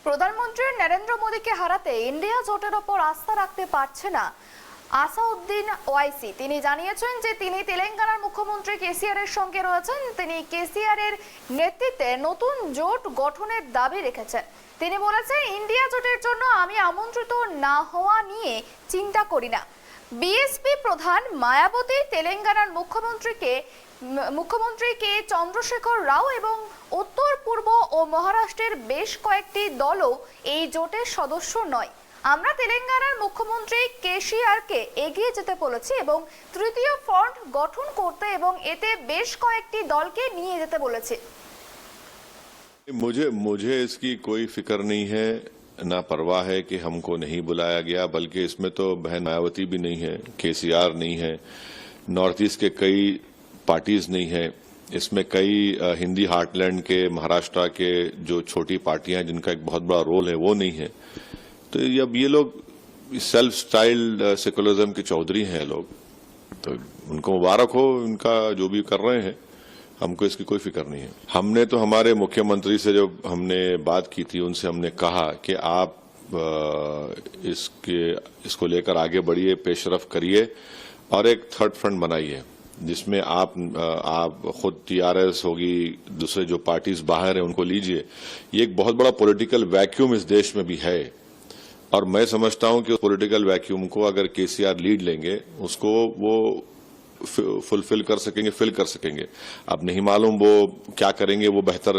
প্রধানমন্ত্রী নরেন্দ্র মোদীকে হারাতে ইন্ডিয়া জোটের ওপর আস্থা রাখতে পারছে না আসাউদ্দিন ওয়াইসি। তিনি জানিয়েছেন যে তিনি তেলেঙ্গানার মুখ্যমন্ত্রী কেসিআর এর সঙ্গে রয়েছেন। তিনি কেসিআর এর নেতৃত্বে নতুন জোট গঠনের দাবি রেখেছেন। তিনি বলেছেন, ইন্ডিয়া জোটের জন্য আমি আমন্ত্রিত না হওয়া নিয়ে চিন্তা করি না। বিএসপি প্রধান মায়াবতী তেলেঙ্গানার মুখ্যমন্ত্রী কে চন্দ্রশেখর রাও এবং উত্তর পূর্ব ও মহারাষ্ট্রের বেশ কয়েকটি দলও এই জোটের সদস্য নয়। আমরা তেলেঙ্গানার মুখ্যমন্ত্রী কেসিআর কে এগিয়ে যেতে বলেছি এবং তৃতীয় ফ্রন্ট গঠন করতে এবং এতে বেশ কয়েকটি দলকে নিয়ে যেতে বলেছি। मुझे इसकी कोई फिक्र नहीं है, ना परवाह है कि हमको नहीं बुलाया गया, बल्कि इसमें तो बहन मायावती भी नहीं है, केसीआर नहीं है, नॉर्थ ईस्ट के कई पार्टीज नहीं है, इसमें कई हिंदी हार्टलैंड के महाराष्ट्र के जो छोटी पार्टियां हैं जिनका एक बहुत बड़ा रोल है वो नहीं है। तो अब ये लोग सेल्फ स्टाइल्ड सेकुलरिज्म के चौधरी हैं लोग, तो उनको मुबारक हो, उनका जो भी कर रहे हैं, हमको इसकी कोई फिक्र नहीं है। हमने तो हमारे मुख्यमंत्री से जब हमने बात की थी उनसे हमने कहा कि आप इसको लेकर आगे बढ़िए, पेशरफ करिए और एक थर्ड फ्रंट बनाइए जिसमें आप खुद टीआरएस होगी, दूसरे जो पार्टीज बाहर हैं उनको लीजिए। ये एक बहुत बड़ा पॉलिटिकल वैक्यूम इस देश में भी है और मैं समझता हूं कि उस पॉलिटिकल वैक्यूम को अगर केसीआर लीड लेंगे उसको वो फुलफिल कर सकेंगे, फिल कर सकेंगे। अब नहीं मालूम वो क्या करेंगे, वो बेहतर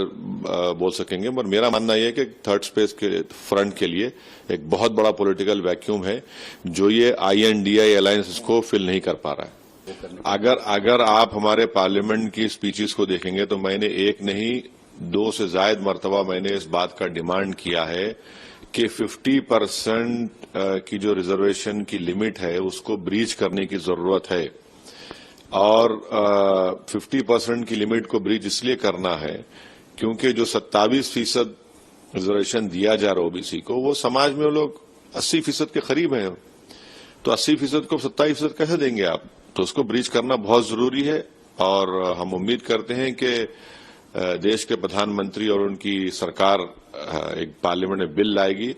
बोल सकेंगे, पर मेरा मानना यह है कि थर्ड स्पेस के फ्रंट के लिए एक बहुत बड़ा पॉलिटिकल वैक्यूम है जो ये INDI अलायंस इसको फिल नहीं कर पा रहा है। अगर आप हमारे पार्लियामेंट की स्पीचेस को देखेंगे तो मैंने एक नहीं 2 से ज्यादा मरतबा मैंने इस बात का डिमांड किया है कि 50% की जो रिजर्वेशन की लिमिट है उसको ब्रीच करने की जरूरत है और 50% की लिमिट को ब्रीच इसलिए करना है क्योंकि जो 27% रिजर्वेशन दिया जा रहा है ओबीसी को, वो समाज में वो लोग 80% के करीब हैं, तो 80% को 27% कैसे देंगे आप? तो उसको ब्रीच करना बहुत जरूरी है और हम उम्मीद करते हैं कि देश के प्रधानमंत्री और उनकी सरकार एक पार्लियामेंट में बिल लाएगी।